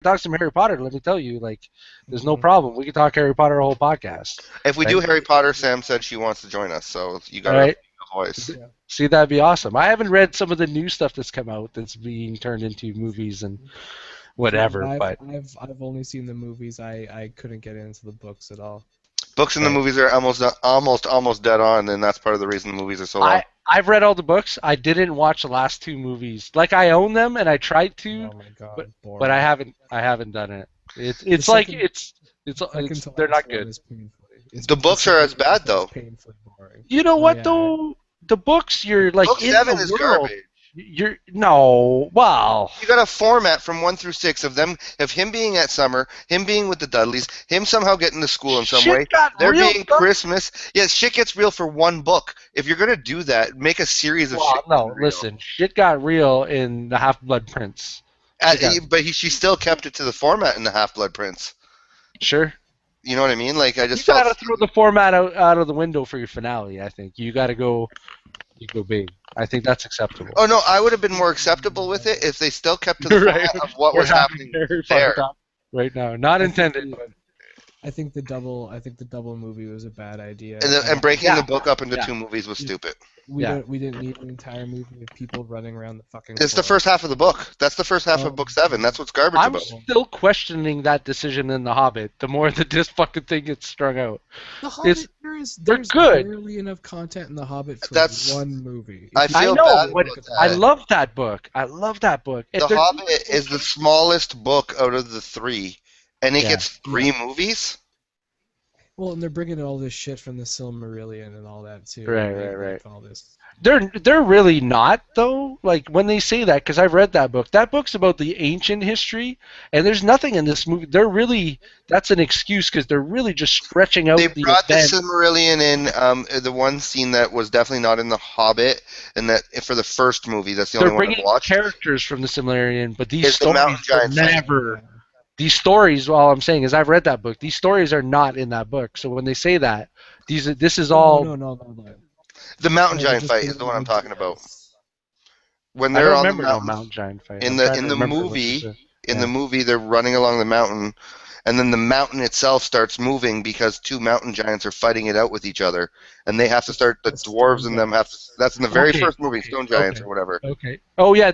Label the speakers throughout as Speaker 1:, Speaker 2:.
Speaker 1: talk some Harry Potter, let me tell you, like, there's no problem. We can talk Harry Potter a whole podcast,
Speaker 2: If we do
Speaker 1: right?
Speaker 2: Harry Potter, Sam said she wants to join us, so you
Speaker 1: All
Speaker 2: got a
Speaker 1: right.
Speaker 2: voice.
Speaker 3: Yeah.
Speaker 1: See, that'd be awesome. I haven't read some of the new stuff that's come out that's being turned into movies and
Speaker 3: See,
Speaker 1: whatever, but
Speaker 3: I've only seen the movies. I couldn't get into the books at all.
Speaker 2: Books and the
Speaker 1: right.
Speaker 2: movies are almost dead on, and that's part of the reason the movies are so long.
Speaker 1: I've read all the books. I didn't watch the last two movies. Like I own them and I tried to,
Speaker 3: Oh my
Speaker 1: but
Speaker 3: god,
Speaker 1: but I
Speaker 3: boring.
Speaker 1: haven't I haven't done it.
Speaker 3: The
Speaker 1: It's like
Speaker 3: second second
Speaker 1: it's
Speaker 3: to
Speaker 1: they're
Speaker 3: last
Speaker 1: not
Speaker 3: one
Speaker 1: good.
Speaker 3: is painfully. It's
Speaker 2: The
Speaker 3: the
Speaker 2: books are
Speaker 3: second
Speaker 2: as
Speaker 3: to last
Speaker 2: bad
Speaker 3: one is
Speaker 2: though.
Speaker 3: painfully boring.
Speaker 1: You know
Speaker 3: Oh
Speaker 1: what
Speaker 3: yeah,
Speaker 1: though? The books you're like
Speaker 2: Book
Speaker 1: in the
Speaker 2: seven is
Speaker 1: world.
Speaker 2: garbage.
Speaker 1: You're no, well,
Speaker 2: You got a format from 1 through 6 of them, of him being at summer, him being with the Dudleys, him somehow getting to school in some
Speaker 1: shit
Speaker 2: way.
Speaker 1: got
Speaker 2: There
Speaker 1: real.
Speaker 2: being Christmas. Yes, shit gets real for one book. If you're gonna do that, make a series of shit
Speaker 1: Well,
Speaker 2: getting
Speaker 1: no,
Speaker 2: real.
Speaker 1: listen, shit got real in the Half Blood Prince. Shit got
Speaker 2: But she still kept it to the format in the Half Blood Prince.
Speaker 1: sure.
Speaker 2: You know what I mean? Like I
Speaker 1: You
Speaker 2: just felt.
Speaker 1: gotta throw the format out of the window for your finale. I think you gotta go big. I think that's acceptable.
Speaker 2: Oh no, I would have been more acceptable with it if they still kept to the
Speaker 1: Right?
Speaker 2: format of what
Speaker 1: We're
Speaker 2: was
Speaker 1: having
Speaker 2: happening
Speaker 1: Harry Potter
Speaker 2: there.
Speaker 1: talk right now. Not
Speaker 3: I think
Speaker 1: intended,
Speaker 3: the
Speaker 1: but
Speaker 3: I think the double movie was a bad idea.
Speaker 2: And breaking
Speaker 1: yeah,
Speaker 2: the book up into
Speaker 1: yeah,
Speaker 2: 2 movies was
Speaker 3: Just
Speaker 2: stupid.
Speaker 1: yeah.
Speaker 3: we didn't need an entire movie of people running around the fucking
Speaker 2: It's the
Speaker 3: forest.
Speaker 2: first half of the book. That's the first half of
Speaker 3: Oh,
Speaker 2: book 7. That's what's garbage
Speaker 1: I'm
Speaker 2: about.
Speaker 1: still questioning that decision in The Hobbit. The more that this fucking thing gets strung out,
Speaker 3: The
Speaker 1: it's
Speaker 3: Hobbit,
Speaker 1: they're
Speaker 3: there's
Speaker 1: good.
Speaker 3: barely enough content in The Hobbit for
Speaker 2: That's
Speaker 3: one movie.
Speaker 2: I
Speaker 3: If you
Speaker 1: I
Speaker 2: feel
Speaker 1: know,
Speaker 2: bad
Speaker 3: actually
Speaker 1: but
Speaker 3: look
Speaker 2: about
Speaker 3: at the
Speaker 1: I
Speaker 2: that.
Speaker 3: Hobbit.
Speaker 1: love that book. I love that book. If
Speaker 2: The
Speaker 1: they're
Speaker 2: Hobbit is the smallest book out of the 3, and it
Speaker 1: yeah,
Speaker 2: gets
Speaker 3: Yeah.
Speaker 2: 3 movies.
Speaker 3: Well, and they're bringing all this shit from the Silmarillion and all that too,
Speaker 1: right,
Speaker 3: right?
Speaker 1: right, right.
Speaker 3: Like all this.
Speaker 1: They're really not though. Like when they say that, because I've read that book. That book's about the ancient history, and there's nothing in this movie. They're really that's an excuse because they're really just stretching
Speaker 2: They
Speaker 1: out the
Speaker 2: brought the
Speaker 1: event.
Speaker 2: Silmarillion in. The one scene that was definitely not in the Hobbit, and that for the first movie, that's the
Speaker 1: They're
Speaker 2: only one I've
Speaker 1: bringing
Speaker 2: watched,
Speaker 1: characters from the Silmarillion, but these
Speaker 2: is the mountain
Speaker 1: stories were
Speaker 2: giant fight.
Speaker 1: never.
Speaker 3: Yeah.
Speaker 1: These stories, all I'm saying is I've read that book. These stories are not in that book. So when they say that, this is
Speaker 3: Oh no
Speaker 1: all.
Speaker 3: no no no no
Speaker 2: The mountain
Speaker 3: no! They're
Speaker 2: giant
Speaker 3: just
Speaker 2: fight is the
Speaker 3: bringing
Speaker 2: one I'm talking about.
Speaker 3: ideas.
Speaker 2: When
Speaker 1: I
Speaker 2: they're
Speaker 1: don't
Speaker 2: on the
Speaker 1: remember no
Speaker 2: mountain,
Speaker 1: mountain giant fight.
Speaker 2: in
Speaker 1: I'm
Speaker 2: the
Speaker 1: trying to
Speaker 2: in the
Speaker 1: remember what you
Speaker 2: movie
Speaker 1: said.
Speaker 2: in the
Speaker 1: Yeah.
Speaker 2: movie they're running along the mountain, and then the mountain itself starts moving because two mountain giants are fighting it out with each other, and they have to start, the
Speaker 3: The
Speaker 2: dwarves
Speaker 3: stone
Speaker 2: and them have to,
Speaker 3: giants.
Speaker 2: that's in the very
Speaker 1: Okay.
Speaker 2: first movie,
Speaker 1: Okay.
Speaker 2: stone giants
Speaker 1: Okay.
Speaker 2: or whatever.
Speaker 1: Okay. Oh yeah,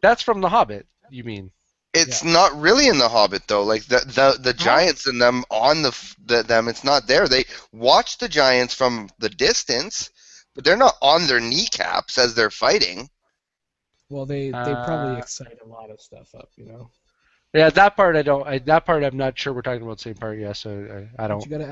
Speaker 1: that's from The Hobbit. You mean?
Speaker 2: It's
Speaker 3: Yeah.
Speaker 2: not really in the Hobbit though. Like the
Speaker 1: Huh?
Speaker 2: giants and them on them, it's not there. They watch the giants from the distance, but they're not on their kneecaps as they're fighting.
Speaker 3: Well, they probably
Speaker 1: Uh,
Speaker 3: excite a lot of stuff up, you know.
Speaker 1: yeah, that part I don't. That part I'm not sure we're talking about the same part. Yeah, so I
Speaker 3: But
Speaker 1: don't.
Speaker 3: you gotta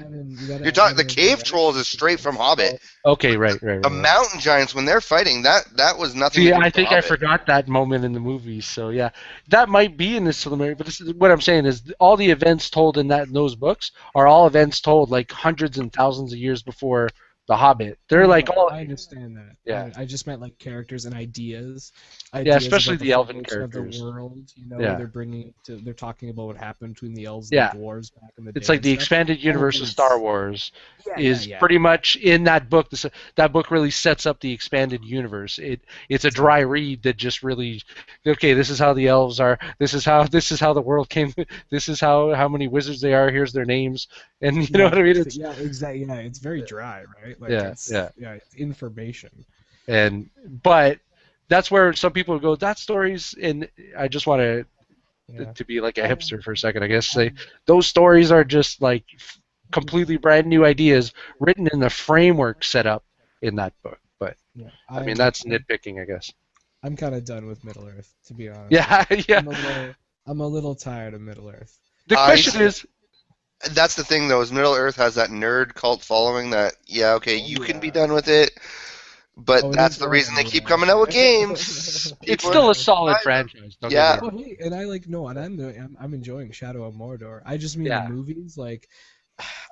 Speaker 2: You're talking
Speaker 3: add
Speaker 2: the
Speaker 3: in
Speaker 2: cave trolls
Speaker 3: interaction
Speaker 2: is straight from
Speaker 3: sequence.
Speaker 2: Hobbit.
Speaker 1: Okay, right, right,
Speaker 2: The
Speaker 1: right, right.
Speaker 2: mountain giants when they're fighting, that was nothing to
Speaker 1: See,
Speaker 2: do
Speaker 1: I
Speaker 2: with the
Speaker 1: think I
Speaker 2: Hobbit.
Speaker 1: forgot that moment in the movie. So yeah, that might be in the Silmarillion. But this is, what I'm saying is all the events told in those books are all events told like hundreds and thousands of years before the Hobbit.
Speaker 3: Oh
Speaker 1: They're
Speaker 3: no,
Speaker 1: like
Speaker 3: no,
Speaker 1: all
Speaker 3: I understand that.
Speaker 1: yeah,
Speaker 3: I just meant like characters and ideas,
Speaker 1: yeah,
Speaker 3: ideas
Speaker 1: especially
Speaker 3: about the
Speaker 1: the elven
Speaker 3: formation of the
Speaker 1: characters.
Speaker 3: world. You know,
Speaker 1: Yeah,
Speaker 3: they're talking about what happened between the elves and
Speaker 1: yeah.
Speaker 3: the dwarves back in the
Speaker 1: It's
Speaker 3: day
Speaker 1: like
Speaker 3: and
Speaker 1: the
Speaker 3: stuff.
Speaker 1: expanded
Speaker 3: All of
Speaker 1: universe of Star
Speaker 3: that's
Speaker 1: Wars
Speaker 3: yeah, yeah,
Speaker 1: is
Speaker 3: yeah,
Speaker 1: pretty much in that book. That book really sets up the expanded universe. It's a dry
Speaker 3: exactly.
Speaker 1: read that just really okay. This is how the elves are. This is how the world came. This is how many wizards they are. Here's their names, and you know
Speaker 3: Yeah,
Speaker 1: what I mean.
Speaker 3: so,
Speaker 1: It's
Speaker 3: yeah, exactly. Yeah, it's very dry, right? Like
Speaker 1: yeah, yeah,
Speaker 3: it's information.
Speaker 1: and but that's where some people go. That stories, and I just want
Speaker 3: Yeah,
Speaker 1: to be like a
Speaker 3: I,
Speaker 1: hipster for a second, I guess.
Speaker 3: I
Speaker 1: Say those stories are just like completely brand new ideas written in the framework set up in that book. But
Speaker 3: yeah,
Speaker 1: I mean, that's nitpicking, I guess.
Speaker 3: I'm kind of done with Middle Earth, to be honest with
Speaker 1: Yeah,
Speaker 3: you.
Speaker 1: yeah.
Speaker 3: I'm a little tired of Middle Earth.
Speaker 1: The
Speaker 2: I
Speaker 1: question is,
Speaker 2: That's the thing though, is Middle Earth has that nerd cult following that, yeah, okay,
Speaker 3: Oh
Speaker 2: you can be
Speaker 3: yeah.
Speaker 2: done with it, but
Speaker 3: Oh, it
Speaker 2: that's
Speaker 3: is.
Speaker 2: the
Speaker 3: Oh
Speaker 2: reason they keep coming out with
Speaker 3: yeah.
Speaker 2: games.
Speaker 1: it's
Speaker 2: People are
Speaker 1: still
Speaker 3: Yeah.
Speaker 1: a solid
Speaker 2: buying them.
Speaker 1: franchise. Don't get me
Speaker 2: Yeah.
Speaker 3: Oh
Speaker 1: wrong.
Speaker 3: hey, and I like no, and I'm enjoying Shadow of Mordor. I just mean the
Speaker 1: Yeah,
Speaker 3: movies. Like,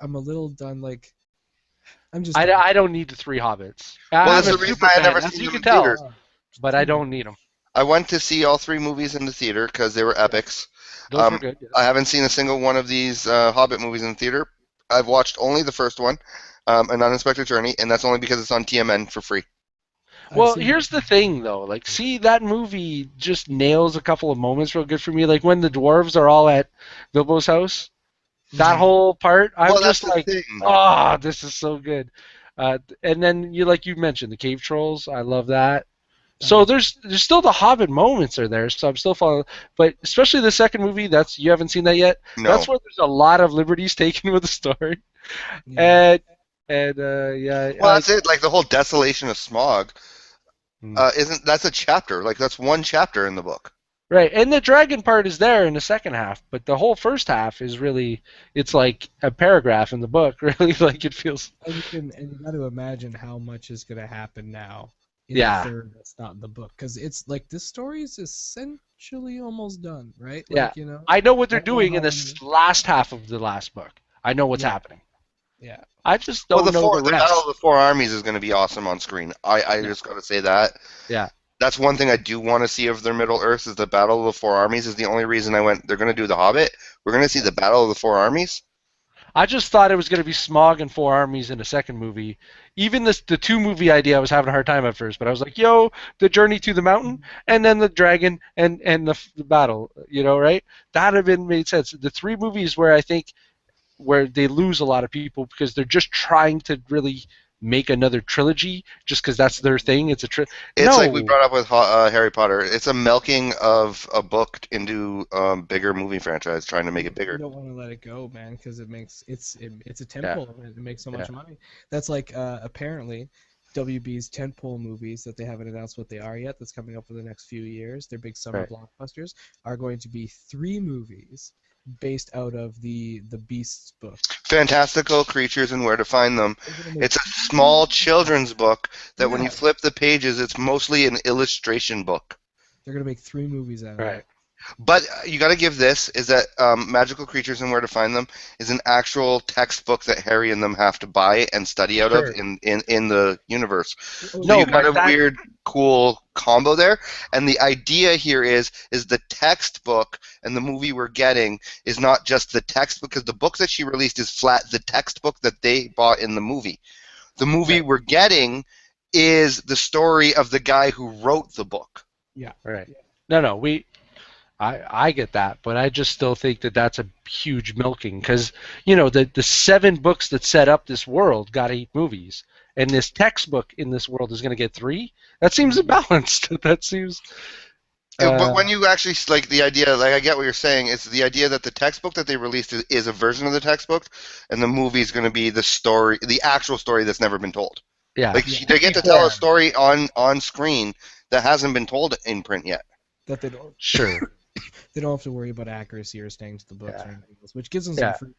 Speaker 3: I'm a little done. Like, I'm just done.
Speaker 1: I don't need the three Hobbits.
Speaker 2: Well,
Speaker 1: I'm
Speaker 2: that's
Speaker 1: a
Speaker 2: the reason
Speaker 1: super
Speaker 2: I had
Speaker 1: fan,
Speaker 2: never
Speaker 1: as
Speaker 2: seen
Speaker 1: you
Speaker 2: them
Speaker 1: can
Speaker 2: in
Speaker 1: tell,
Speaker 2: theaters.
Speaker 3: Oh, it's
Speaker 1: but
Speaker 3: too
Speaker 1: I don't
Speaker 3: long.
Speaker 1: need them.
Speaker 2: I went to see all 3 movies in the theater because they were
Speaker 3: Yeah.
Speaker 2: epics.
Speaker 1: Those were
Speaker 2: Um,
Speaker 1: good. Yes.
Speaker 2: I haven't seen a single one of these Hobbit movies in the theater. I've watched only the first one, An Unexpected Journey, and that's only because it's on TMN for free.
Speaker 3: I've
Speaker 1: Well,
Speaker 3: seen
Speaker 1: here's the thing, though. Like, see, that movie just nails a couple of moments real good for me. Like when the dwarves are all at Bilbo's house, that
Speaker 3: Mhm.
Speaker 1: whole part, I'm
Speaker 2: Well, that's
Speaker 1: just
Speaker 2: the
Speaker 1: like,
Speaker 2: thing.
Speaker 1: ah, this is so good. And then like you mentioned, the cave trolls. I love that. So
Speaker 3: Uh-huh.
Speaker 1: there's still the Hobbit moments are there. So I'm still following, but especially the second movie. That's you haven't seen that yet.
Speaker 2: No.
Speaker 1: That's where there's a lot of liberties taken with the story.
Speaker 3: Yeah.
Speaker 1: And yeah,
Speaker 2: Well, that's it. Like the whole desolation of smog
Speaker 1: Hmm.
Speaker 2: isn't that's a chapter? Like that's one chapter in the book.
Speaker 1: Right, and the dragon part is there in the second half, but the whole first half is really it's like a paragraph in the book. Really, like it feels.
Speaker 3: And you got to imagine how much is going to happen now in the
Speaker 1: Yeah,
Speaker 3: third that's not in the book, because it's like this story is essentially almost done, right?
Speaker 1: yeah.
Speaker 3: Like, you know,
Speaker 1: I know what
Speaker 3: I
Speaker 1: they're
Speaker 3: don't know
Speaker 1: doing in
Speaker 3: how
Speaker 1: this
Speaker 3: many.
Speaker 1: last half of the last book. I know what's
Speaker 3: Yeah,
Speaker 1: happening.
Speaker 3: yeah.
Speaker 1: I just
Speaker 2: Well,
Speaker 1: don't know the
Speaker 2: the Battle of
Speaker 1: rest.
Speaker 2: the Four Armies is going to be awesome on screen. I
Speaker 1: Yeah,
Speaker 2: just got to say that.
Speaker 1: yeah.
Speaker 2: That's one thing I do want to see of their Middle Earth is the Battle of the Four Armies. Is the only reason I went. They're going to do the Hobbit. We're going to see the Battle of the Four Armies.
Speaker 1: I just thought it was going to be Smog and Four Armies in a second movie. Even the two movie idea, I was having a hard time at first, but I was like, yo, the journey to the mountain, and then the dragon, and the battle. Right? That have been made sense. The three movies where I think where they lose a lot of people because they're just trying to really make another trilogy just because that's their thing. It's
Speaker 2: It's like we
Speaker 1: no,
Speaker 2: brought up with Harry Potter. It's a milking of a book into bigger movie franchise, trying to make it
Speaker 3: You
Speaker 2: bigger.
Speaker 3: don't want to let it go, man, because it's a
Speaker 1: yeah,
Speaker 3: tentpole and it makes so
Speaker 1: yeah,
Speaker 3: much money. That's like apparently WB's tentpole movies that they haven't announced what they are yet. That's coming up for the next few years. Their big summer
Speaker 1: right,
Speaker 3: blockbusters are going to be three movies based out of the Beasts book.
Speaker 2: Fantastical creatures and where to find them.
Speaker 3: They're gonna make
Speaker 2: It's a
Speaker 3: three
Speaker 2: small
Speaker 3: movies out of it.
Speaker 2: children's book that when you
Speaker 3: Yeah,
Speaker 2: flip the pages, it's mostly an illustration book.
Speaker 3: they're gonna make three movies out of
Speaker 1: right,
Speaker 3: it.
Speaker 2: But you got to give this is that Magical Creatures and Where to Find Them is an actual textbook that Harry and them have to buy and study out of
Speaker 1: sure.
Speaker 2: in the universe.
Speaker 3: Oh
Speaker 2: So
Speaker 3: yeah,
Speaker 1: No,
Speaker 2: you got
Speaker 1: but
Speaker 2: a
Speaker 1: that
Speaker 2: weird, cool combo there. And the idea here is the textbook and the movie we're getting is not just the textbook because the book that she released is flat the textbook that they bought in the movie. The movie
Speaker 1: right,
Speaker 2: we're getting is the story of the guy who wrote the book.
Speaker 3: yeah,
Speaker 1: right.
Speaker 3: yeah.
Speaker 1: No, I get that, but I just still think that that's a huge milking because the seven books that set up this world got eight movies, and this textbook in this world is going to get three. That seems
Speaker 3: Mhm.
Speaker 1: imbalanced. That seems.
Speaker 2: But
Speaker 1: Uh,
Speaker 2: when you actually like the idea, like I get what you're saying, it's the idea that the textbook that they released is a version of the textbook, and the movie is going to be the story, the actual story that's never been told.
Speaker 1: yeah.
Speaker 2: Like
Speaker 3: Yeah,
Speaker 2: they
Speaker 1: To
Speaker 2: get
Speaker 1: be
Speaker 2: to tell a
Speaker 1: fair,
Speaker 2: story on screen that hasn't been told in print yet.
Speaker 3: that they don't
Speaker 1: sure.
Speaker 3: they don't have to worry about accuracy or staying to the books
Speaker 1: Yeah,
Speaker 3: or anything else, which gives them some
Speaker 1: yeah.
Speaker 3: free.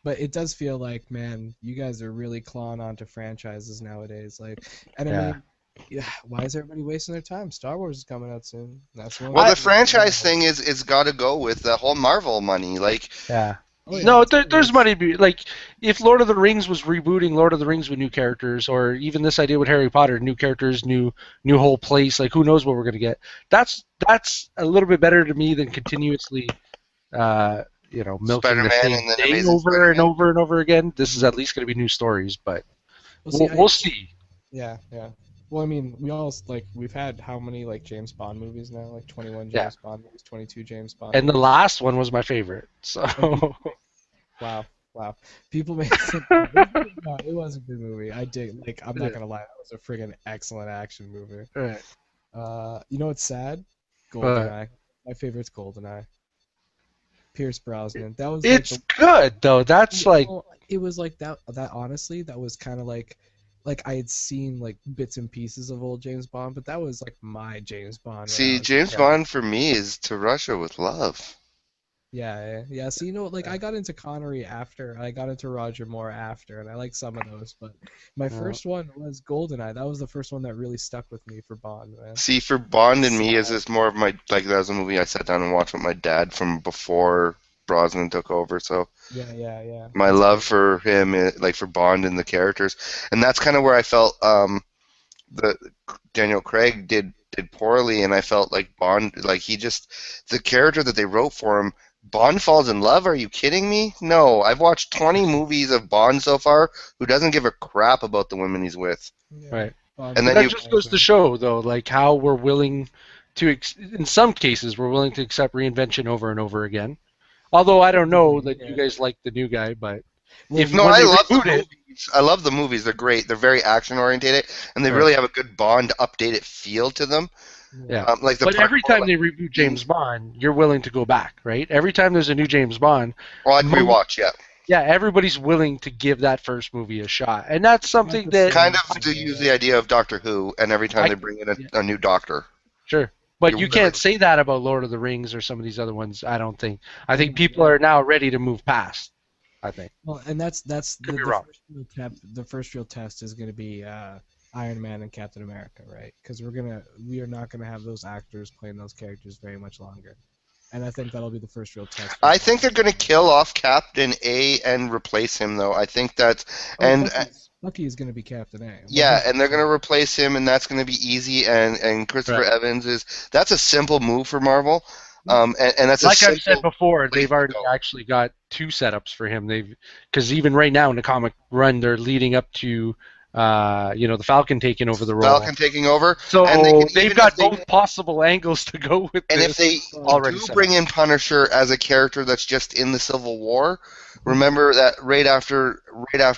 Speaker 3: But it does feel like, man, you guys are really clawing onto franchises nowadays. Like, and I
Speaker 1: Yeah.
Speaker 3: mean, yeah, why is everybody wasting their time? Star Wars is coming out soon. That's the only
Speaker 2: Well,
Speaker 1: I
Speaker 2: the
Speaker 3: thing.
Speaker 2: franchise thing is got to go with the whole Marvel money. Like,
Speaker 1: yeah.
Speaker 3: Oh yeah,
Speaker 1: No,
Speaker 3: Star
Speaker 1: there's
Speaker 3: Wars.
Speaker 1: money. Like, if Lord of the Rings was rebooting Lord of the Rings with new characters, or even this idea with Harry Potter, new characters, new whole place. Like, who knows what we're gonna get? That's a little bit better to me than continuously, milking the
Speaker 2: Spider-Man
Speaker 1: same
Speaker 2: and then
Speaker 1: thing
Speaker 2: Amazing
Speaker 1: over and
Speaker 2: Spider-Man.
Speaker 1: over and over again. This is
Speaker 3: Mhm.
Speaker 1: at least gonna be new stories, but
Speaker 3: Well, see,
Speaker 1: we'll see.
Speaker 3: yeah, yeah. Well, I mean, we all like we've had how many like James Bond movies now? Like 21
Speaker 1: Yeah.
Speaker 3: James Bond movies, 22 James Bond
Speaker 1: And the
Speaker 3: movies,
Speaker 1: last one was my favorite. So
Speaker 3: and people make wow, wow. People make some. No, it was a good movie. I did like. I'm not
Speaker 1: yeah.
Speaker 3: gonna lie, that was a friggin' excellent action movie.
Speaker 1: Right.
Speaker 3: You know what's sad?
Speaker 1: But
Speaker 3: GoldenEye. My favorite's GoldenEye. Pierce Brosnan. That was like
Speaker 1: it's
Speaker 3: the.
Speaker 1: good though. That's like
Speaker 3: Well, it was like that. That honestly, that was kind of like I had seen like bits and pieces of old James Bond, but that was like my James Bond when I
Speaker 2: See,
Speaker 3: was like,
Speaker 2: James
Speaker 1: yeah.
Speaker 2: Bond for me is To Russia with Love.
Speaker 3: yeah, yeah, yeah. So like I got into Connery after, I got into Roger Moore after, and I like some of those, but my
Speaker 1: Uh,
Speaker 3: first one was GoldenEye. That was the first one that really stuck with me for Bond, man.
Speaker 2: See, for Bond and me, is
Speaker 3: Sad.
Speaker 2: this more of my like that was a movie I sat down and watched with my dad from before Brosnan took over. So
Speaker 3: Yeah, yeah, yeah.
Speaker 2: my
Speaker 3: That's
Speaker 2: love
Speaker 3: fair.
Speaker 2: for him, like for Bond and the characters, and that's kind of where I felt the Daniel Craig did poorly, and I felt like Bond, like he just the character that they wrote for him. Bond falls in love? Are you kidding me? No, I've watched 20 movies of Bond so far who doesn't give a crap about the women he's with.
Speaker 3: Yeah.
Speaker 1: right.
Speaker 2: And
Speaker 1: But
Speaker 2: then
Speaker 1: that
Speaker 2: you
Speaker 1: just goes to show, though, like how we're willing to, in some cases, we're willing to accept reinvention over and over again. Although I don't know that you guys like the new guy, but
Speaker 3: Well,
Speaker 1: if
Speaker 2: no,
Speaker 1: when
Speaker 2: I
Speaker 1: they
Speaker 2: love the
Speaker 1: reboot it,
Speaker 2: movies. I love the movies. They're great. They're very action orientated, and they
Speaker 1: right,
Speaker 2: really have a good Bond updated feel to them.
Speaker 1: yeah.
Speaker 2: Like the
Speaker 1: But
Speaker 2: part
Speaker 1: every
Speaker 2: more
Speaker 1: time
Speaker 2: like
Speaker 1: they reboot James Bond, you're willing to go back, right? Every time there's a new James Bond,
Speaker 2: well, I'd rewatch. Yeah,
Speaker 1: yeah, everybody's willing to give that first movie a shot, and that's
Speaker 3: not
Speaker 1: something
Speaker 3: the
Speaker 1: that
Speaker 2: kind
Speaker 3: same
Speaker 2: of to
Speaker 3: for,
Speaker 2: use the idea of Doctor Who, and every time
Speaker 1: I
Speaker 2: they bring in
Speaker 3: yeah.
Speaker 2: a new Doctor,
Speaker 1: sure. But
Speaker 2: you're
Speaker 1: you
Speaker 2: willing.
Speaker 1: can't say that about Lord of the Rings or some of these other ones. I don't think. I think
Speaker 3: No,
Speaker 1: people are now ready to move past. I think.
Speaker 3: well, and that's
Speaker 1: Could be
Speaker 3: the
Speaker 1: wrong.
Speaker 3: first real the first real test is going to be Iron Man and Captain America, right? Because we are not gonna have those actors playing those characters very much longer, and I think that'll be the first real test. For
Speaker 2: I think they're going to kill off Captain A and replace him, though. I think that's and
Speaker 3: Bucky is going to be Captain A.
Speaker 2: yeah, and they're going to replace him, and that's going to be easy. And Christopher
Speaker 1: Right.
Speaker 2: Evans that's a simple move for Marvel, and that's a
Speaker 1: Like I've said
Speaker 2: simple
Speaker 1: before,
Speaker 2: place
Speaker 1: they've
Speaker 2: to
Speaker 1: already
Speaker 2: go.
Speaker 1: actually got two setups for him. Because even right now in the comic run, they're leading up to the Falcon taking over the role.
Speaker 2: Falcon taking over, and they
Speaker 1: So
Speaker 2: can
Speaker 1: they've
Speaker 2: even if
Speaker 1: got
Speaker 2: they
Speaker 1: both possible angles to go with
Speaker 2: and if
Speaker 1: this
Speaker 2: they
Speaker 1: already
Speaker 2: do
Speaker 1: set
Speaker 2: bring
Speaker 1: up.
Speaker 2: in Punisher as a character that's just in the Civil War, remember that right after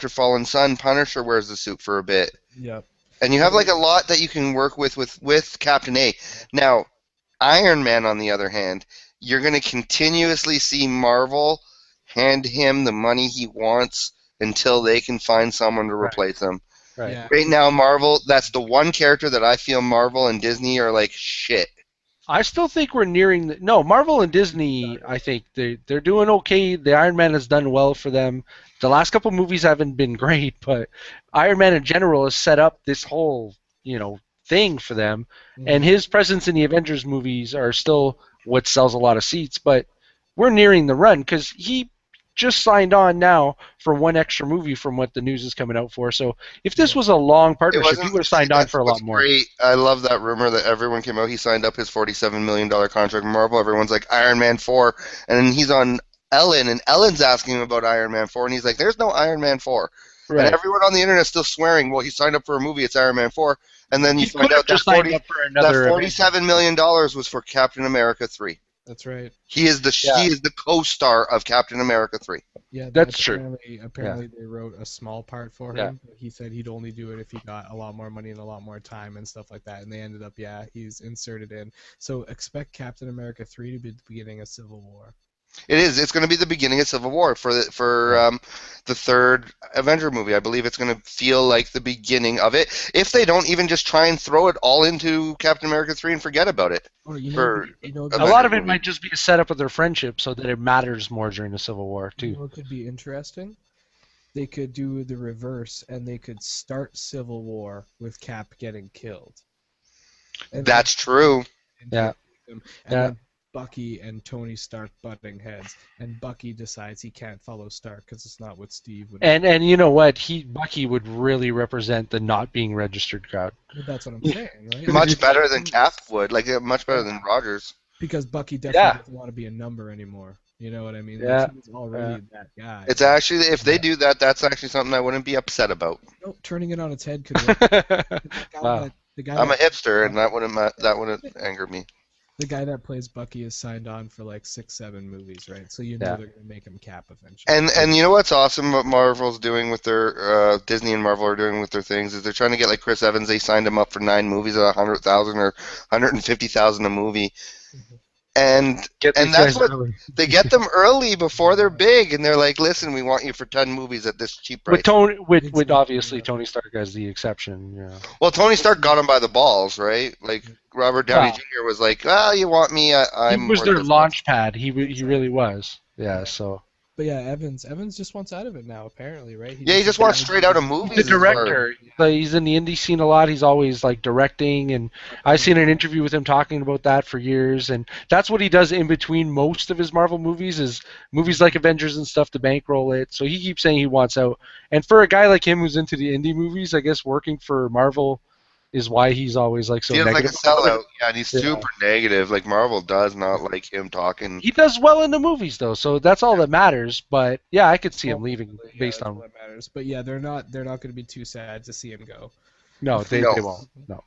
Speaker 2: Fallen Sun, Punisher wears the suit for a bit.
Speaker 3: Yep.
Speaker 2: And you have like a lot that you can work with Captain A. Now, Iron Man, on the other hand, you're going to continuously see Marvel hand him the money he wants until they can find someone to
Speaker 1: Right.
Speaker 2: replace him.
Speaker 1: Right.
Speaker 3: Yeah.
Speaker 2: Right now, Marvel, that's the one character that I feel Marvel and Disney are like, shit.
Speaker 1: I still think we're nearing no Marvel and Disney. I think they're doing okay. The Iron Man has done well for them. The last couple movies haven't been great, but Iron Man in general has set up this whole thing for them. And his presence in the Avengers movies are still what sells a lot of seats. But we're nearing the run because he just signed on now for one extra movie from what the news is coming out for. So if this was a long
Speaker 2: It
Speaker 1: partnership, he
Speaker 2: wasn't.
Speaker 1: would have
Speaker 2: See,
Speaker 1: signed on
Speaker 2: that's
Speaker 1: for a
Speaker 2: what's
Speaker 1: lot more.
Speaker 2: great. I love that rumor that everyone came out. He signed up his $47 million contract with Marvel. Everyone's like Iron Man 4, and then he's on Ellen, and Ellen's asking him about Iron Man 4, and he's like, "There's no Iron Man 4." And
Speaker 1: Right.
Speaker 2: everyone on the internet still swearing. Well, he signed up for a movie. It's Iron Man 4, and then you
Speaker 1: He
Speaker 2: find
Speaker 1: could have
Speaker 2: out that
Speaker 1: just signed up for
Speaker 2: that
Speaker 1: another event.
Speaker 2: $47 million was for Captain America 3.
Speaker 3: That's right.
Speaker 2: He is the co-star of Captain America 3.
Speaker 3: Yeah,
Speaker 1: That's true.
Speaker 3: Apparently, they wrote a small part for
Speaker 1: Yeah.
Speaker 3: him. But he said he'd only do it if he got a lot more money and a lot more time and stuff like that. And they ended up, he's inserted in. So expect Captain America 3 to be the beginning of Civil War.
Speaker 2: It is. It's going to be the beginning of Civil War for the third Avenger movie. I believe it's going to feel like the beginning of it. If they don't even just try and throw it all into Captain America 3 and forget about it.
Speaker 3: Or
Speaker 2: For
Speaker 1: A
Speaker 2: Avenger
Speaker 1: lot of it
Speaker 2: movie.
Speaker 1: might just be a setup of their friendship so that it matters more during the Civil War, too.
Speaker 3: what could be interesting? They could do the reverse, and they could start Civil War with Cap getting killed. And
Speaker 2: That's true.
Speaker 1: Yeah.
Speaker 3: And
Speaker 1: Yeah.
Speaker 3: then Bucky and Tony Stark butting heads, and Bucky decides he can't follow Stark because it's not what Steve would.
Speaker 1: And you know what? Bucky would really represent the not being registered crowd.
Speaker 3: That's what I'm saying, right?
Speaker 2: Much better than Cap would. Like much better than Rogers.
Speaker 3: Because Bucky definitely doesn't want to be a number anymore. You know what I mean?
Speaker 1: Yeah.
Speaker 3: Like, he's already that guy.
Speaker 2: It's actually, if they do that, that's actually something I wouldn't be upset about.
Speaker 3: Nope, turning it on its head could work.
Speaker 1: Wow.
Speaker 2: I'm a hipster, and that wouldn't anger me.
Speaker 3: The guy that plays Bucky is signed on for like 6-7 movies, right? So you know
Speaker 1: Yeah.
Speaker 3: they're gonna make him Cap eventually.
Speaker 2: And you know what's awesome? What Marvel's doing with their Disney and Marvel are doing with their things is they're trying to get like Chris Evans. They signed him up for 9 movies at 100,000 or 150,000 a movie, and
Speaker 1: Get these
Speaker 2: that's
Speaker 1: guys
Speaker 2: what
Speaker 1: early.
Speaker 2: they get them early before they're big, and they're like, listen, we want you for 10 movies at this cheap price.
Speaker 1: With Tony, with
Speaker 3: Exactly,
Speaker 1: obviously
Speaker 3: yeah.
Speaker 1: Tony Stark as the exception. Yeah.
Speaker 2: Well, Tony Stark got him by the balls, right? Like Robert Downey
Speaker 1: Wow.
Speaker 2: Jr. was like, "Well, you want me? I'm."
Speaker 1: He was
Speaker 2: worth
Speaker 1: their
Speaker 2: this much."
Speaker 1: launch pad. He really was. Yeah. So
Speaker 3: But yeah, Evans just wants out of it now, apparently, right?
Speaker 2: Yeah, he just wants straight out of movies.
Speaker 1: the
Speaker 2: as far-
Speaker 1: director. He's in the indie scene a lot. He's always like directing, and I've seen an interview with him talking about that for years. And that's what he does in between most of his Marvel movies is movies like Avengers and stuff to bankroll it. So he keeps saying he wants out. And for a guy like him who's into the indie movies, I guess working for Marvel is why he's always like so
Speaker 2: Feels like a
Speaker 1: negative. about it.
Speaker 2: sellout. Yeah, and he's
Speaker 1: Yeah.
Speaker 2: super negative. Like Marvel does not like him talking.
Speaker 1: He does well in the movies though, so that's all that matters. But yeah, I could see him leaving based
Speaker 3: that's
Speaker 1: on.
Speaker 3: what matters. But yeah, they're not going to be too sad to see him go.
Speaker 1: No, they
Speaker 2: No.
Speaker 1: won't. No.